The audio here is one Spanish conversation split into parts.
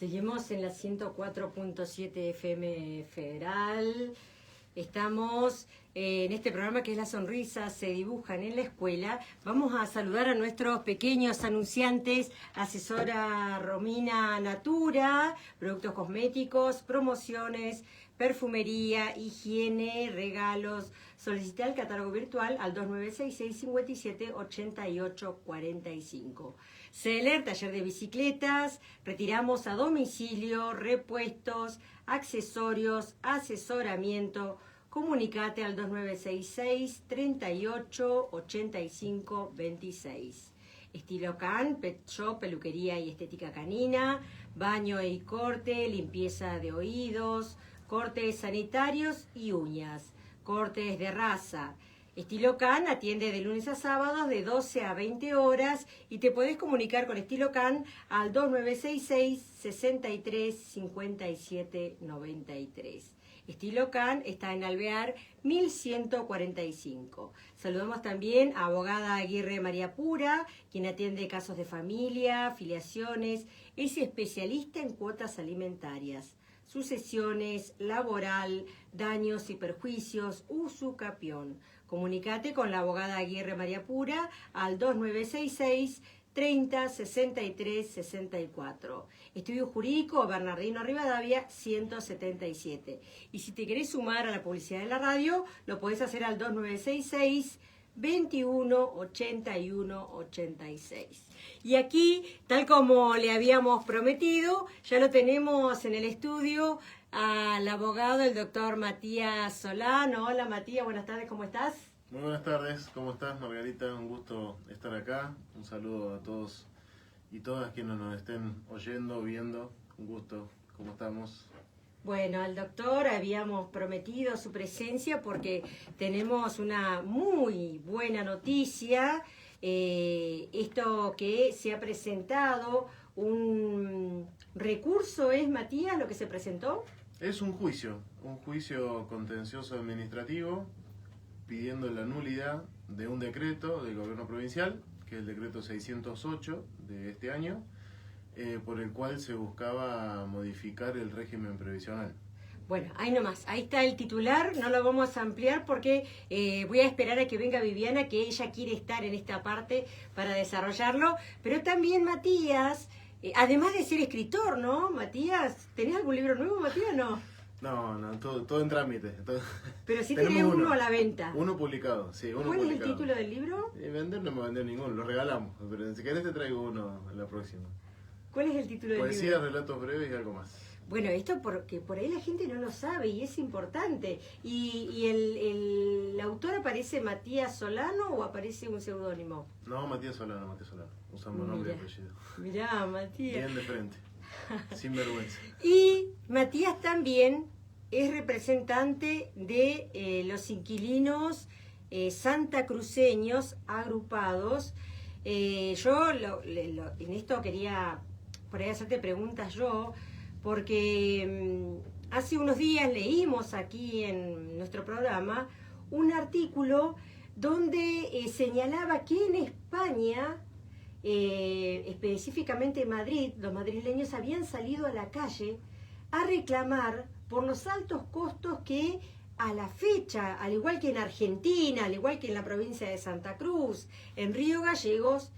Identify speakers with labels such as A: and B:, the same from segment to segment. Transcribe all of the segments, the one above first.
A: Seguimos en la 104.7 FM Federal. Estamos en este programa que es La Sonrisa se dibujan en la escuela. Vamos a saludar a nuestros pequeños anunciantes, asesora Romina Natura, productos cosméticos, promociones, perfumería, higiene, regalos. Solicita el catálogo virtual al 2966-578845. Seller, taller de bicicletas, retiramos a domicilio, repuestos, accesorios, asesoramiento. Comunicate al 2966-388526. Estilo Can, Pet Shop, peluquería y estética canina, baño y corte, limpieza de oídos, cortes sanitarios y uñas, cortes de raza. Estilo Can atiende de lunes a sábados de 12 a 20 horas y te podés comunicar con Estilo Can al 2966-635793. Estilo Can está en Alvear 1145. Saludamos también a abogada Aguirre María Pura, quien atiende casos de familia, filiaciones, es especialista en cuotas alimentarias, sucesiones, laboral, daños y perjuicios, usucapión. Comunicate con la abogada Aguirre María Pura al 2966-306364. Estudio Jurídico Bernardino Rivadavia 177. Y si te querés sumar a la publicidad de la radio, lo podés hacer al 2966-218186. Y aquí, tal como le habíamos prometido, ya lo tenemos en el estudio al abogado, el doctor Matías Solano. Hola Matías, buenas tardes, ¿cómo estás?
B: Muy buenas tardes, ¿cómo estás Margarita? Un gusto estar acá. Un saludo a todos y todas quienes nos estén oyendo, viendo. Un gusto, ¿cómo estamos?
A: Bueno, al doctor habíamos prometido su presencia porque tenemos una muy buena noticia. Esto que se ha presentado, un recurso, ¿es Matías lo que se presentó?
B: Es un juicio contencioso administrativo pidiendo la nulidad de un decreto del gobierno provincial, que es el decreto 608 de este año, por el cual se buscaba modificar el régimen previsional.
A: Bueno, ahí nomás, ahí está el titular, no lo vamos a ampliar porque voy a esperar a que venga Viviana, que ella quiere estar en esta parte para desarrollarlo, pero también Matías, además de ser escritor, ¿no? Matías, ¿tenés algún libro nuevo, Matías? No.
B: No, todo en trámite.
A: Pero sí tenés uno a la venta.
B: Uno publicado, sí, uno
A: publicado. ¿Cuál es el título del libro?
B: Vender no me vender ninguno, lo regalamos, pero si querés te traigo uno en la próxima.
A: ¿Cuál es el título del libro?
B: Poesía, relatos breves y algo más.
A: Bueno, esto porque por ahí la gente no lo sabe y es importante. ¿Y el autor aparece Matías Solano o aparece un seudónimo?
B: No, Matías Solano. Usamos nombre y apellido.
A: Mirá, Matías.
B: Bien de frente, sin vergüenza.
A: Y Matías también es representante de los inquilinos santacruceños agrupados. Yo en esto quería por ahí hacerte preguntas yo, porque hace unos días leímos aquí en nuestro programa un artículo donde señalaba que en España, específicamente en Madrid, los madrileños habían salido a la calle a reclamar por los altos costos que a la fecha, al igual que en Argentina, al igual que en la provincia de Santa Cruz, en Río Gallegos,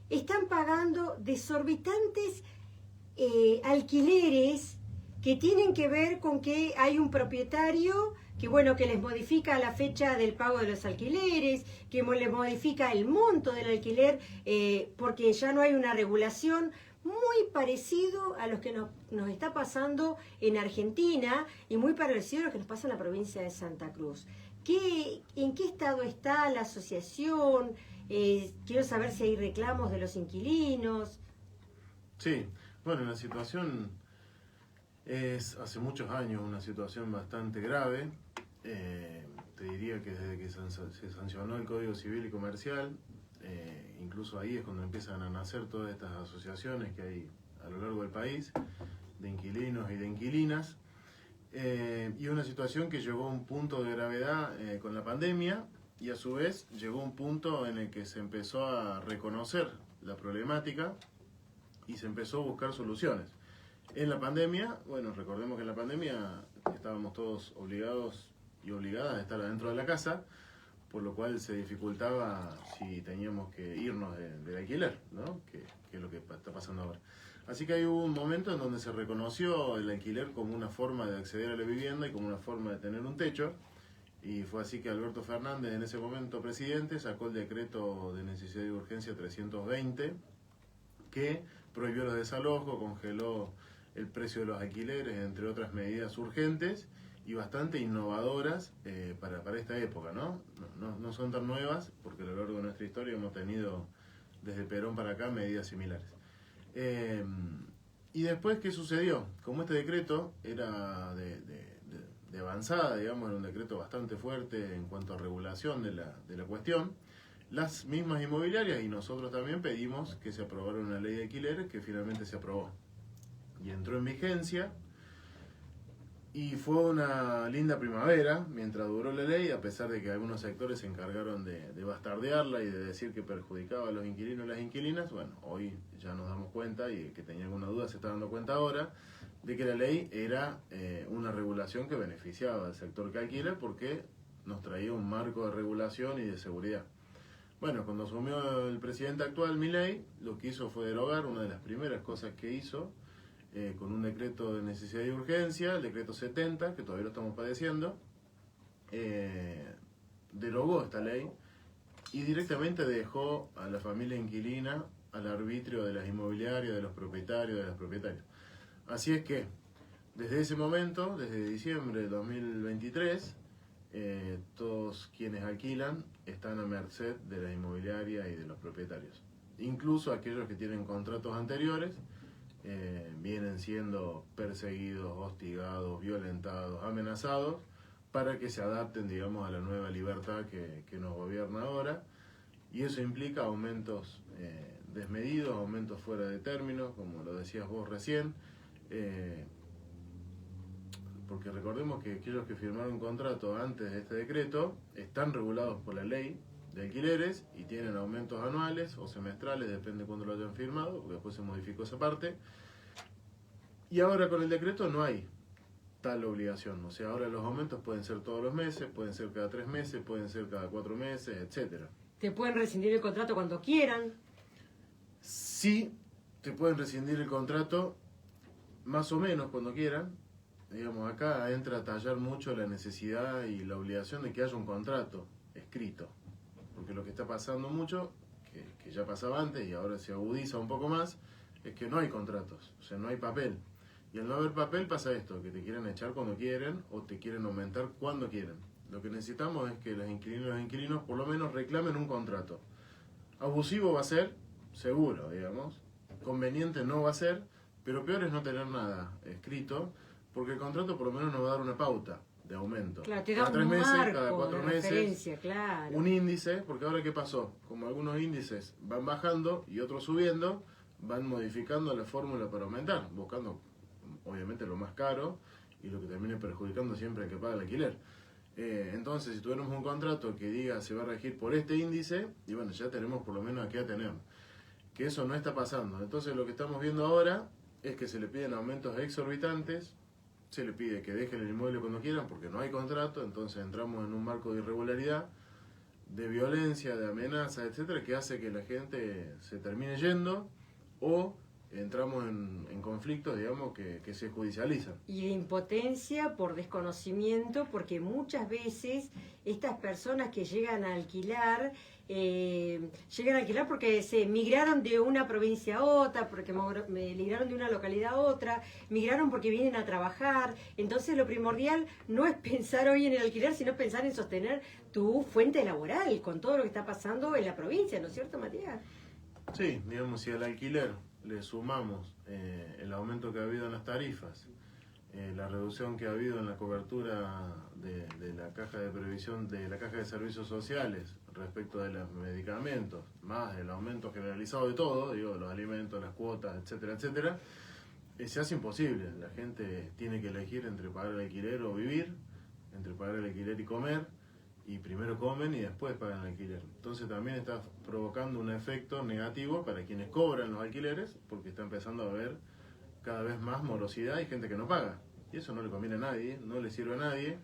A: están pagando desorbitantes alquileres que tienen que ver con que hay un propietario que les modifica la fecha del pago de los alquileres, que les modifica el monto del alquiler, porque ya no hay una regulación, muy parecido a lo que nos está pasando en Argentina y muy parecido a lo que nos pasa en la provincia de Santa Cruz. ¿En qué estado está la asociación? Quiero saber si hay reclamos de los inquilinos.
B: Sí, bueno, la situación es hace muchos años una situación bastante grave. Te diría que desde que se sancionó el Código Civil y Comercial, incluso ahí es cuando empiezan a nacer todas estas asociaciones que hay a lo largo del país, de inquilinos y de inquilinas, y una situación que llegó a un punto de gravedad con la pandemia, y a su vez llegó a un punto en el que se empezó a reconocer la problemática y se empezó a buscar soluciones. En la pandemia, bueno, recordemos que en la pandemia estábamos todos obligados y obligadas a estar adentro de la casa, por lo cual se dificultaba si teníamos que irnos del alquiler, ¿no? Que es lo que está pasando ahora. Así que ahí hubo un momento en donde se reconoció el alquiler como una forma de acceder a la vivienda y como una forma de tener un techo, y fue así que Alberto Fernández, en ese momento presidente, sacó el decreto de necesidad y urgencia 320, que prohibió los desalojos, congeló el precio de los alquileres, entre otras medidas urgentes y bastante innovadoras para esta época, ¿no? No son tan nuevas, porque a lo largo de nuestra historia hemos tenido, desde Perón para acá, medidas similares. Y después, ¿qué sucedió? Como este decreto era de avanzada, digamos, era un decreto bastante fuerte en cuanto a regulación de la cuestión, las mismas inmobiliarias y nosotros también pedimos que se aprobara una ley de alquileres que finalmente se aprobó y entró en vigencia, y fue una linda primavera mientras duró la ley, a pesar de que algunos sectores se encargaron de bastardearla y de decir que perjudicaba a los inquilinos y las inquilinas. Bueno, hoy ya nos damos cuenta, y el que tenía alguna duda se está dando cuenta ahora, de que la ley era una regulación que beneficiaba al sector que alquila, porque nos traía un marco de regulación y de seguridad. Bueno, cuando asumió el presidente actual, Milei, lo que hizo fue derogar una de las primeras cosas que hizo, con un decreto de necesidad y urgencia, el decreto 70, que todavía lo estamos padeciendo. Derogó esta ley y directamente dejó a la familia inquilina al arbitrio de las inmobiliarias, de los propietarios, de las propietarias. Así es que, desde ese momento, desde diciembre de 2023, todos quienes alquilan están a merced de la inmobiliaria y de los propietarios. Incluso aquellos que tienen contratos anteriores vienen siendo perseguidos, hostigados, violentados, amenazados, para que se adapten, digamos, a la nueva libertad que nos gobierna ahora. Y eso implica aumentos desmedidos, aumentos fuera de término, como lo decías vos recién, porque recordemos que aquellos que firmaron un contrato antes de este decreto están regulados por la ley de alquileres y tienen aumentos anuales o semestrales, depende de cuándo lo hayan firmado, porque después se modificó esa parte. Y ahora con el decreto no hay tal obligación, o sea, ahora los aumentos pueden ser todos los meses, pueden ser cada 3 meses, pueden ser cada 4 meses, etcétera.
A: Te pueden rescindir el contrato cuando quieran.
B: Sí, te pueden rescindir el contrato más o menos cuando quieran. Digamos, acá entra a tallar mucho la necesidad y la obligación de que haya un contrato escrito. Porque lo que está pasando mucho, que ya pasaba antes y ahora se agudiza un poco más, es que no hay contratos, o sea, no hay papel. Y al no haber papel pasa esto, que te quieren echar cuando quieren o te quieren aumentar cuando quieren. Lo que necesitamos es que las inquilinas y los inquilinos por lo menos reclamen un contrato. Abusivo va a ser, seguro, digamos. Conveniente no va a ser, pero peor es no tener nada escrito, porque el contrato por lo menos nos va a dar una pauta de aumento.
A: Claro, te da
B: cada 3
A: un
B: meses,
A: marco
B: cada 4
A: de
B: meses,
A: referencia, claro.
B: un índice, porque ahora ¿qué pasó? Como algunos índices van bajando y otros subiendo, van modificando la fórmula para aumentar, buscando obviamente lo más caro y lo que termine perjudicando siempre al que paga el alquiler. Entonces, si tuviéramos un contrato que diga se va a regir por este índice, y bueno, ya tenemos por lo menos a qué atenernos. Que eso no está pasando. Entonces, lo que estamos viendo ahora es que se le piden aumentos exorbitantes, se le pide que dejen el inmueble cuando quieran porque no hay contrato, entonces entramos en un marco de irregularidad, de violencia, de amenaza, etcétera, que hace que la gente se termine yendo o entramos en conflictos, digamos, que se judicializan.
A: Y de impotencia por desconocimiento, porque muchas veces estas personas que llegan a alquilar porque se migraron de una provincia a otra, porque migraron de una localidad a otra, migraron porque vienen a trabajar. Entonces lo primordial no es pensar hoy en el alquiler, sino pensar en sostener tu fuente laboral con todo lo que está pasando en la provincia, ¿no es cierto, Matías?
B: Sí, digamos, si al alquiler le sumamos el aumento que ha habido en las tarifas, la reducción que ha habido en la cobertura de la caja de previsión, de la caja de servicios sociales respecto de los medicamentos, más el aumento generalizado de todo, digo, los alimentos, las cuotas, etcétera, etcétera, se hace imposible. La gente tiene que elegir entre pagar el alquiler o vivir, entre pagar el alquiler y comer, y primero comen y después pagan el alquiler. Entonces también está provocando un efecto negativo para quienes cobran los alquileres, porque está empezando a haber cada vez más morosidad y gente que no paga. Y eso no le conviene a nadie, no le sirve a nadie,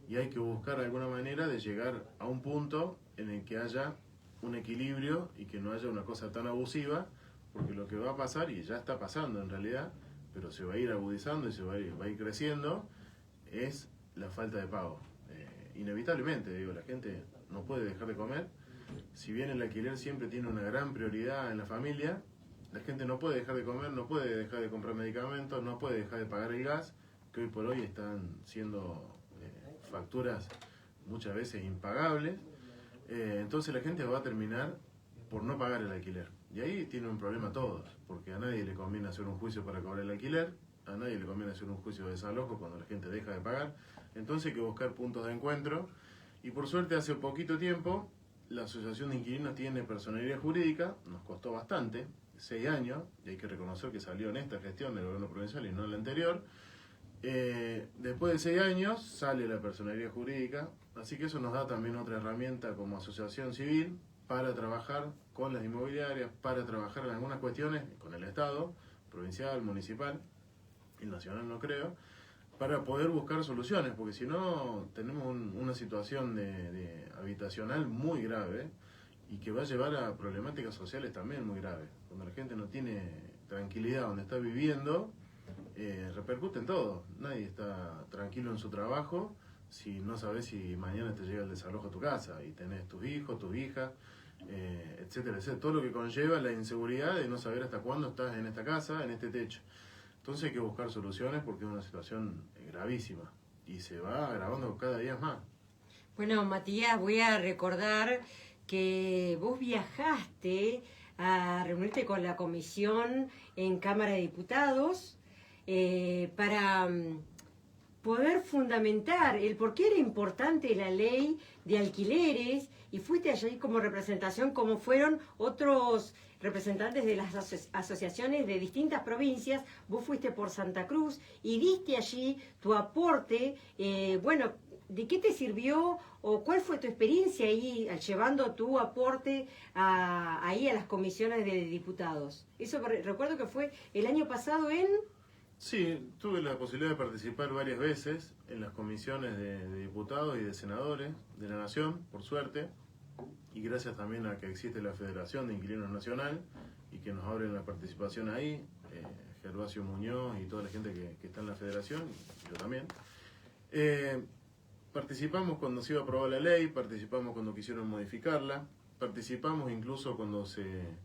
B: y hay que buscar alguna manera de llegar a un punto en el que haya un equilibrio y que no haya una cosa tan abusiva, porque lo que va a pasar, y ya está pasando en realidad, pero se va a ir agudizando y se va a ir creciendo, es la falta de pago. Inevitablemente, digo, la gente no puede dejar de comer. Si bien el alquiler siempre tiene una gran prioridad en la familia, la gente no puede dejar de comer, no puede dejar de comprar medicamentos, no puede dejar de pagar el gas, que hoy por hoy están siendo facturas muchas veces impagables. Entonces la gente va a terminar por no pagar el alquiler. Y ahí tiene un problema todos, porque a nadie le conviene hacer un juicio para cobrar el alquiler, a nadie le conviene hacer un juicio de desalojo cuando la gente deja de pagar. Entonces hay que buscar puntos de encuentro, y por suerte hace poquito tiempo la Asociación de Inquilinos tiene personería jurídica, nos costó bastante, 6 años, y hay que reconocer que salió en esta gestión del gobierno provincial y no en la anterior. Después de 6 años sale la personería jurídica, así que eso nos da también otra herramienta como asociación civil para trabajar con las inmobiliarias, para trabajar en algunas cuestiones con el Estado, provincial, municipal, y nacional no creo, para poder buscar soluciones, porque si no tenemos una situación de habitacional muy grave y que va a llevar a problemáticas sociales también muy graves. Cuando la gente no tiene tranquilidad donde está viviendo, repercute en todo. Nadie está tranquilo en su trabajo si no sabes si mañana te llega el desalojo a tu casa y tenés tus hijos, tus hijas, etcétera, etcétera. Todo lo que conlleva la inseguridad de no saber hasta cuándo estás en esta casa, en este techo. Entonces hay que buscar soluciones porque es una situación gravísima y se va agravando cada día más.
A: Bueno, Matías, voy a recordar que vos viajaste a reunirte con la comisión en Cámara de Diputados para poder fundamentar el por qué era importante la ley de alquileres, y fuiste allí como representación, como fueron otros representantes de las asociaciones de distintas provincias. Vos fuiste por Santa Cruz y diste allí tu aporte. Bueno, ¿de qué te sirvió o cuál fue tu experiencia ahí llevando tu aporte ahí a las comisiones de diputados? Eso recuerdo que fue el año pasado en...
B: Sí, tuve la posibilidad de participar varias veces en las comisiones de diputados y de senadores de la Nación, por suerte, y gracias también a que existe la Federación de Inquilinos Nacional y que nos abren la participación ahí, Gervasio Muñoz y toda la gente que está en la Federación, y yo también. Participamos cuando se iba a aprobar la ley, participamos cuando quisieron modificarla, participamos incluso cuando se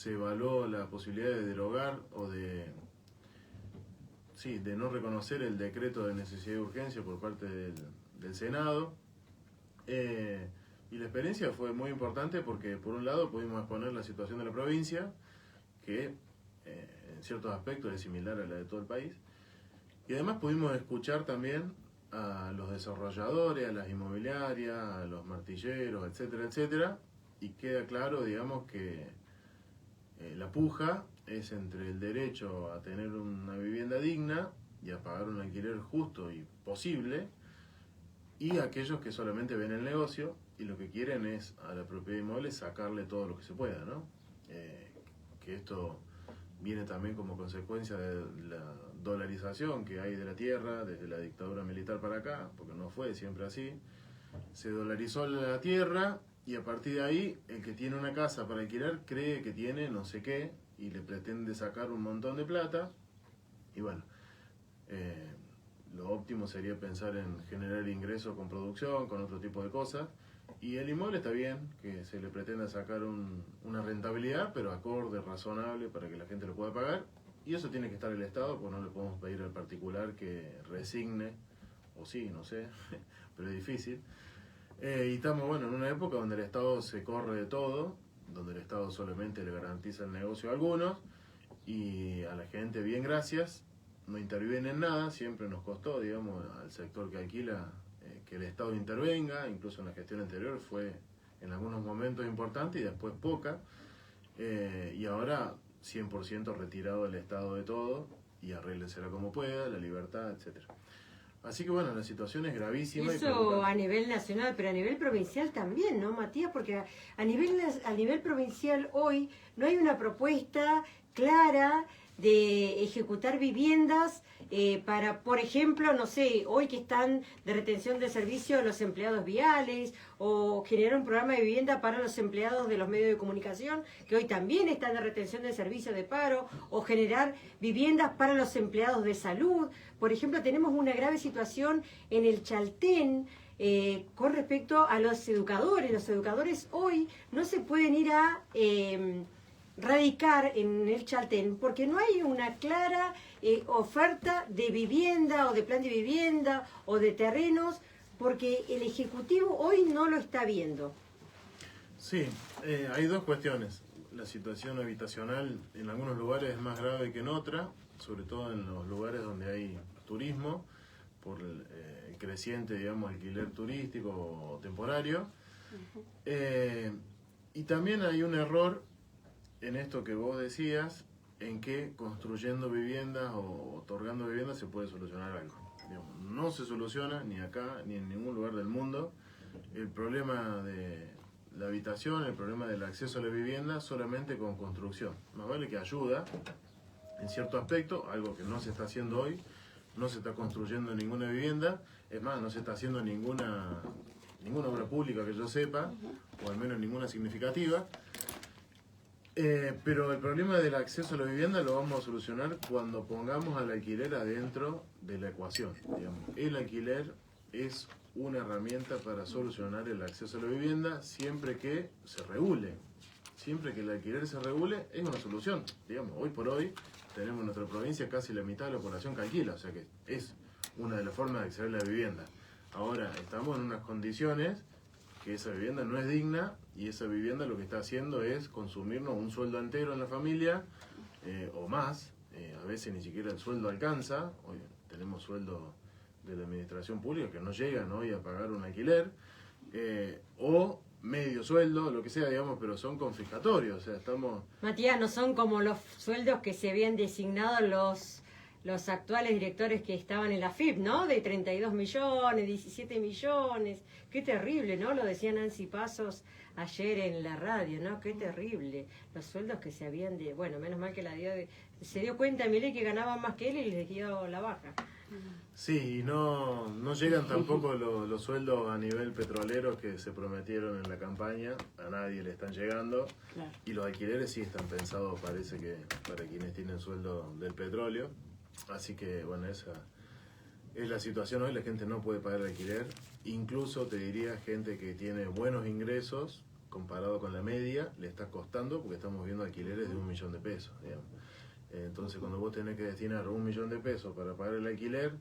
B: evaluó la posibilidad de derogar o de no reconocer el decreto de necesidad y urgencia por parte del Senado. Y la experiencia fue muy importante porque, por un lado, pudimos exponer la situación de la provincia, que en ciertos aspectos es similar a la de todo el país. Y además pudimos escuchar también a los desarrolladores, a las inmobiliarias, a los martilleros, etcétera, etcétera. Y queda claro, digamos, que la puja es entre el derecho a tener una vivienda digna y a pagar un alquiler justo y posible, y aquellos que solamente ven el negocio y lo que quieren es a la propiedad inmueble sacarle todo lo que se pueda, ¿no? Que esto viene también como consecuencia de la dolarización que hay de la tierra desde la dictadura militar para acá, porque no fue siempre así. Se dolarizó la tierra y a partir de ahí el que tiene una casa para alquilar cree que tiene no sé qué y le pretende sacar un montón de plata. Y bueno, lo óptimo sería pensar en generar ingresos con producción, con otro tipo de cosas. Y el inmueble está bien, que se le pretenda sacar una rentabilidad, pero acorde, razonable, para que la gente lo pueda pagar. Y eso tiene que estar el Estado, pues no le podemos pedir al particular que resigne, o sí, no sé, pero es difícil. Y estamos, bueno, en una época donde el Estado se corre de todo, donde el Estado solamente le garantiza el negocio a algunos, y a la gente, bien, gracias, no interviene en nada. Siempre nos costó, digamos, al sector que alquila, que el Estado intervenga. Incluso en la gestión anterior fue en algunos momentos importante y después poca, y ahora 100% retirado el Estado de todo y arréglensela como pueda, la libertad, etcétera. Así que bueno, la situación es gravísima.
A: Eso a nivel nacional, pero a nivel provincial también, ¿no, Matías? Porque a nivel provincial hoy no hay una propuesta clara de ejecutar viviendas para, por ejemplo, no sé, hoy que están de retención de servicio los empleados viales, o generar un programa de vivienda para los empleados de los medios de comunicación, que hoy también están de retención de servicio de paro, o generar viviendas para los empleados de salud. Por ejemplo, tenemos una grave situación en el Chaltén, con respecto a los educadores. Los educadores hoy no se pueden ir a radicar en el Chaltén porque no hay una clara oferta de vivienda o de plan de vivienda o de terrenos, porque el Ejecutivo hoy no lo está viendo.
B: Sí, hay dos cuestiones. La situación habitacional en algunos lugares es más grave que en otras, sobre todo en los lugares donde hay turismo, por el creciente, digamos, alquiler turístico o temporario. Y también hay un error en esto que vos decías, en que construyendo viviendas o otorgando viviendas se puede solucionar algo. Digamos, no se soluciona ni acá ni en ningún lugar del mundo el problema de la habitación, el problema del acceso a la vivienda solamente con construcción. Más vale que ayuda en cierto aspecto, algo que no se está haciendo hoy. No se está construyendo ninguna vivienda, es más, no se está haciendo ninguna obra pública que yo sepa, o al menos ninguna significativa. Pero el problema del acceso a la vivienda lo vamos a solucionar cuando pongamos al alquiler adentro de la ecuación. Digamos. El alquiler es una herramienta para solucionar el acceso a la vivienda siempre que se regule. Siempre que el alquiler se regule es una solución. Digamos, hoy por hoy tenemos en nuestra provincia casi la mitad de la población que alquila, o sea que es una de las formas de acceder a la vivienda. Ahora, estamos en unas condiciones que esa vivienda no es digna y esa vivienda lo que está haciendo es consumirnos un sueldo entero en la familia o más. A veces ni siquiera el sueldo alcanza. Hoy tenemos sueldos de la administración pública que no llegan hoy a pagar un alquiler o medio sueldo, lo que sea, digamos, pero son confiscatorios, o sea, estamos...
A: Matías, no son como los sueldos que se habían designado los actuales directores que estaban en la FIP, ¿no? De 32 millones, 17 millones. Qué terrible, ¿no? Lo decía Nancy Pasos ayer en la radio, ¿no? Qué terrible. Los sueldos que se habían de... Bueno, menos mal que se dio cuenta Milei que ganaban más que él y les dio la baja.
B: Sí, y no llegan tampoco los sueldos a nivel petrolero que se prometieron en la campaña, a nadie le están llegando, claro. Y los alquileres sí están pensados, parece que para quienes tienen sueldo del petróleo, así que bueno, esa es la situación hoy, la gente no puede pagar el alquiler, incluso te diría gente que tiene buenos ingresos, comparado con la media, le está costando porque estamos viendo alquileres de 1 millón de pesos, digamos. Entonces cuando vos tenés que destinar 1 millón de pesos para pagar el alquiler,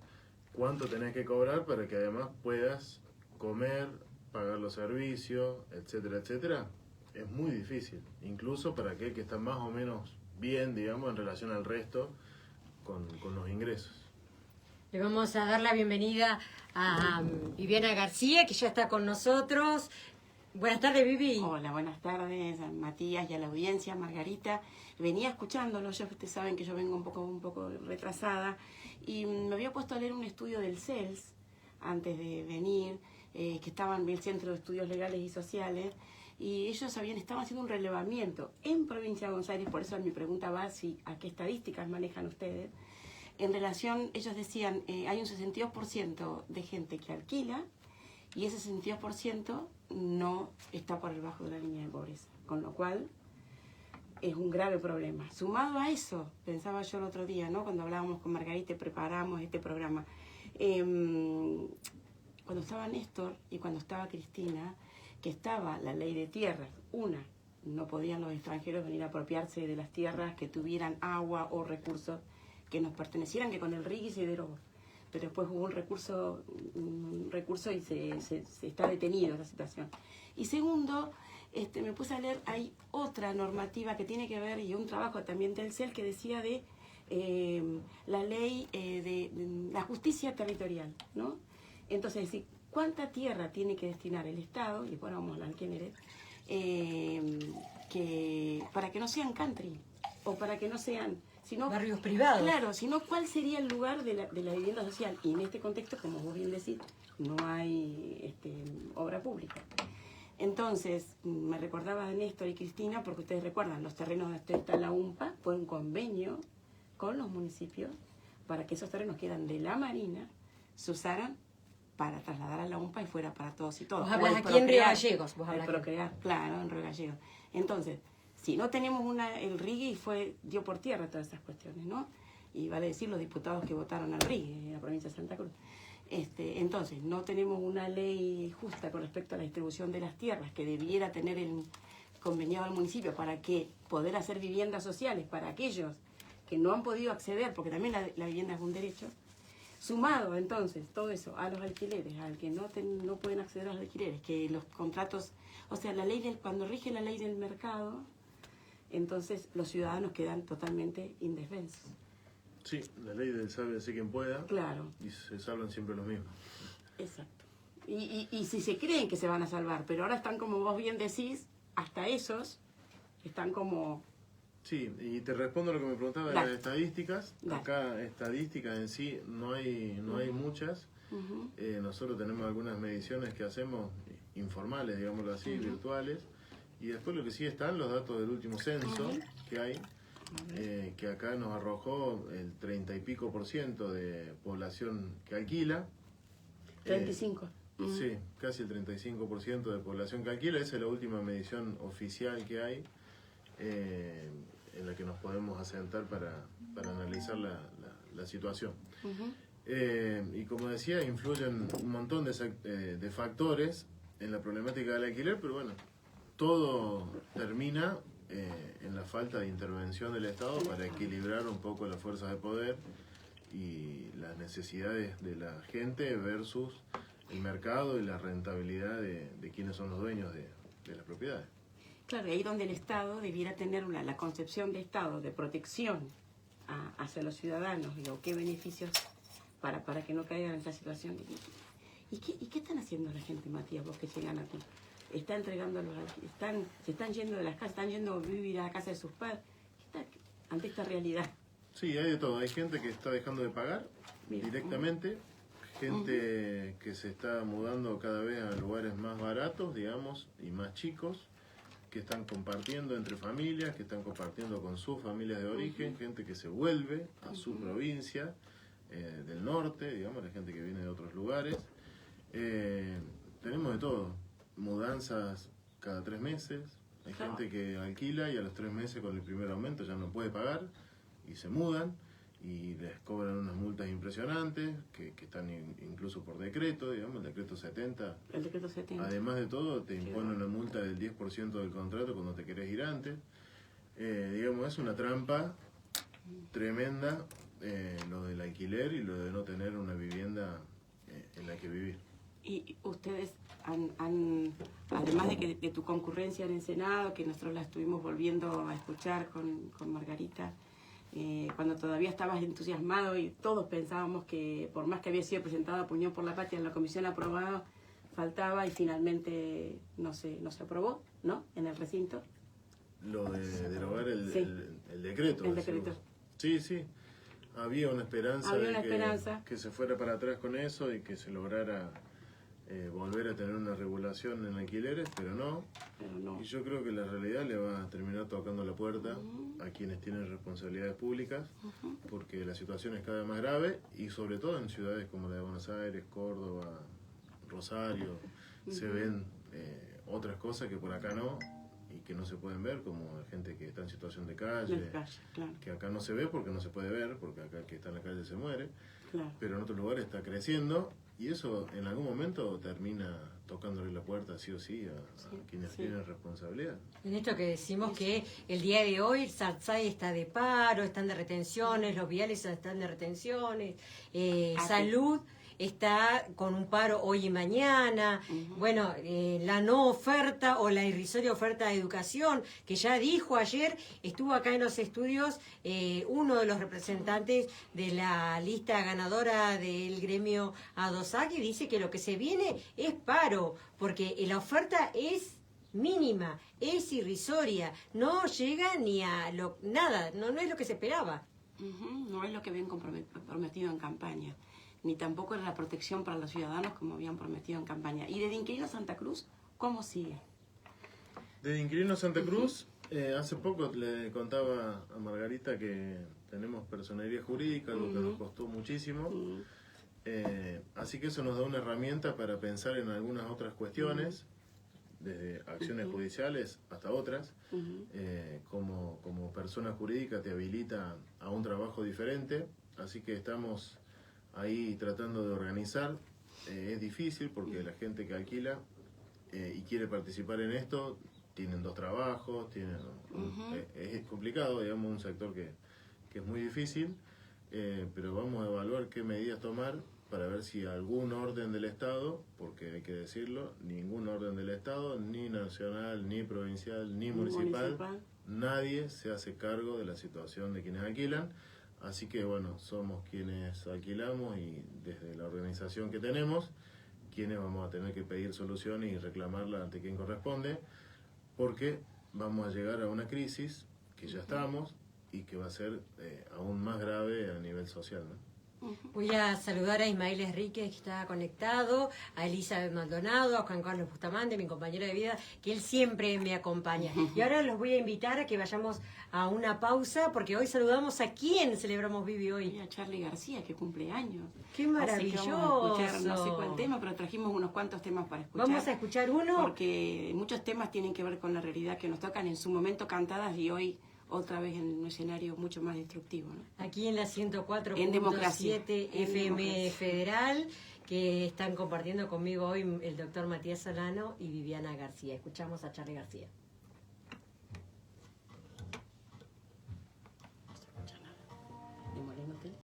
B: ¿cuánto tenés que cobrar para que además puedas comer, pagar los servicios, etcétera, etcétera? Es muy difícil, incluso para aquel que está más o menos bien, digamos, en relación al resto con los ingresos.
A: Le vamos a dar la bienvenida a Viviana García, que ya está con nosotros. Buenas tardes, Vivi.
C: Hola, buenas tardes, a Matías y a la audiencia, Margarita. Venía escuchándolo, ya ustedes saben que yo vengo un poco retrasada, y me había puesto a leer un estudio del CELS antes de venir, que estaban en el Centro de Estudios Legales y Sociales, y ellos estaban haciendo un relevamiento en Provincia de Buenos Aires, por eso mi pregunta va a qué estadísticas manejan ustedes. En relación, ellos decían, hay un 62% de gente que alquila, y ese 62% no está por debajo de la línea de pobreza, con lo cual es un grave problema. Sumado a eso, pensaba yo el otro día, ¿no? Cuando hablábamos con Margarita y preparamos este programa, cuando estaba Néstor y cuando estaba Cristina, que estaba la ley de tierras, no podían los extranjeros venir a apropiarse de las tierras que tuvieran agua o recursos que nos pertenecieran, que con el RIGI se derogó. Pero después hubo un recurso y se está detenido esa situación. Y segundo, me puse a leer, hay otra normativa que tiene que ver, y un trabajo también del CEL que decía de la ley de la justicia territorial, ¿no? Entonces, es decir, ¿cuánta tierra tiene que destinar el Estado? Y después vamos a hablar quién eres, para que no sean country, o para que no sean... Sino,
A: barrios privados.
C: Claro, sino cuál sería el lugar de la vivienda social. Y en este contexto, como vos bien decís, no hay obra pública. Entonces, me recordaba de Néstor y Cristina, porque ustedes recuerdan, los terrenos donde está la UMPA, fue un convenio con los municipios para que esos terrenos que eran de la Marina se usaran para trasladar a la UMPA y fuera para todos y todos.
D: Vos hablas aquí en Río Gallegos. Vos hablas
C: procrear, claro, en Río Gallegos. Entonces, si no tenemos el RIGI dio por tierra todas esas cuestiones, ¿no? Y vale decir los diputados que votaron al RIGI en la provincia de Santa Cruz. Entonces, no tenemos una ley justa con respecto a la distribución de las tierras que debiera tener el conveniado al municipio para que poder hacer viviendas sociales para aquellos que no han podido acceder, porque también la vivienda es un derecho. Sumado, entonces, todo eso a los alquileres, al que no pueden acceder a los alquileres, que los contratos, o sea, cuando rige la ley del mercado, entonces los ciudadanos quedan totalmente indefensos.
B: Sí, la ley del sálvese quien pueda.
C: Claro.
B: Y se salvan siempre los mismos.
C: Exacto. Y si se creen que se van a salvar, pero ahora están, como vos bien decís, hasta esos están como...
B: Sí, y te respondo lo que me preguntaba de
C: Dale.
B: las estadísticas.
C: Dale.
B: Acá estadísticas en sí no hay muchas. Nosotros tenemos algunas mediciones que hacemos informales, digámoslo así, virtuales. Y después lo que sí están los datos del último censo que hay, que acá nos arrojó el 30 y pico % de población que alquila.
C: 35.
B: Sí, casi el 35% de población que alquila. Esa es la última medición oficial que hay. En la que nos podemos asentar para analizar la situación. Y como decía, influyen un montón de factores en la problemática del alquiler, pero bueno, todo termina en la falta de intervención del Estado para equilibrar un poco las fuerzas de poder y las necesidades de la gente versus el mercado y la rentabilidad de quienes son los dueños de las propiedades.
C: Claro, ahí donde el Estado debiera tener la concepción de Estado de protección hacia los ciudadanos, digo, qué beneficios para que no caigan en esa situación. ¿Y qué están haciendo la gente, Matías, vos que llegan aquí? ¿Está entregando se están yendo de las casas, están yendo a vivir a la casa de sus padres? Ante esta realidad.
B: Sí, hay de todo. Hay gente que está dejando de pagar directamente, gente que se está mudando cada vez a lugares más baratos, digamos, y más chicos, que están compartiendo entre familias, que están compartiendo con sus familias de origen, gente que se vuelve a su provincia del norte, digamos, la gente que viene de otros lugares. Tenemos de todo, mudanzas cada 3 meses, hay gente que alquila y a los 3 meses con el primer aumento ya no puede pagar y se mudan y les cobran unas multas impresionantes que están incluso por decreto, digamos, el decreto 70.
C: El decreto 70.
B: Además de todo, te impone una multa del 10% del contrato cuando te querés ir antes. Digamos, es una trampa tremenda lo del alquiler y lo de no tener una vivienda en la que vivir.
C: Y ustedes además de tu concurrencia en el Senado, que nosotros la estuvimos volviendo a escuchar con Margarita, cuando todavía estabas entusiasmado y todos pensábamos que por más que había sido presentada Unión por la Patria en la comisión aprobada, faltaba y finalmente no se aprobó, ¿no? En el recinto.
B: Lo de derogar el decreto.
C: El decreto.
B: Sí, sí. Había una esperanza que se fuera para atrás con eso y que se lograra volver a tener una regulación en alquileres, pero no. Y yo creo que la realidad le va a terminar tocando la puerta a quienes tienen responsabilidades públicas, porque la situación es cada vez más grave y sobre todo en ciudades como la de Buenos Aires, Córdoba, Rosario, se ven otras cosas que por acá no y que no se pueden ver, como gente que está en situación de calle,
C: claro.
B: que acá no se ve porque no se puede ver, porque acá el que está en la calle se muere,
C: claro.
B: Pero en otros lugares está creciendo. Y eso en algún momento termina tocándole la puerta sí o sí a quienes tienen responsabilidad.
D: En esto que decimos que el día de hoy el Sarsay está de paro, están de retenciones, los viales están de retenciones, salud está con un paro hoy y mañana, bueno, la no oferta o la irrisoria oferta de educación, que ya dijo ayer, estuvo acá en los estudios uno de los representantes de la lista ganadora del gremio ADOSAC y dice que lo que se viene es paro, porque la oferta es mínima, es irrisoria, no llega ni a nada, no es lo que se esperaba.
C: No es lo que habían prometido en campaña, ni tampoco era la protección para los ciudadanos como habían prometido en campaña. ¿Y de Inquilino Santa Cruz, cómo sigue?
B: De Inquilino Santa Cruz, hace poco le contaba a Margarita que tenemos personería jurídica, algo que nos costó muchísimo. Así que eso nos da una herramienta para pensar en algunas otras cuestiones, desde acciones judiciales hasta otras. Como persona jurídica te habilita a un trabajo diferente, así que estamos ahí tratando de organizar. Es difícil porque la gente que alquila y quiere participar en esto tienen 2 trabajos, es complicado, digamos, un sector que es muy difícil, pero vamos a evaluar qué medidas tomar para ver si algún orden del Estado, porque hay que decirlo, ningún orden del Estado, ni nacional, ni provincial, ni municipal, nadie se hace cargo de la situación de quienes alquilan. Así que bueno, somos quienes alquilamos y desde la organización que tenemos, quienes vamos a tener que pedir soluciones y reclamarla ante quien corresponde, porque vamos a llegar a una crisis que ya estamos y que va a ser aún más grave a nivel social, ¿no?
D: Voy a saludar a Ismael Enríquez, que está conectado, a Elizabeth Maldonado, a Juan Carlos Bustamante, mi compañero de vida, que él siempre me acompaña. Y ahora los voy a invitar a que vayamos a una pausa, porque hoy saludamos a quién celebramos Vivi hoy.
C: Y a Charly García, que cumple años.
D: ¡Qué maravilloso!
C: Así que vamos a escuchar, no sé cuál tema, pero trajimos unos cuantos temas para escuchar.
D: Vamos a escuchar uno.
C: Porque muchos temas tienen que ver con la realidad que nos tocan en su momento cantadas y hoy otra vez en un escenario mucho más destructivo, ¿no?
D: Aquí en la 104.7 FM Federal, que están compartiendo conmigo hoy el doctor Matías Solano y Viviana García. Escuchamos a Charly García.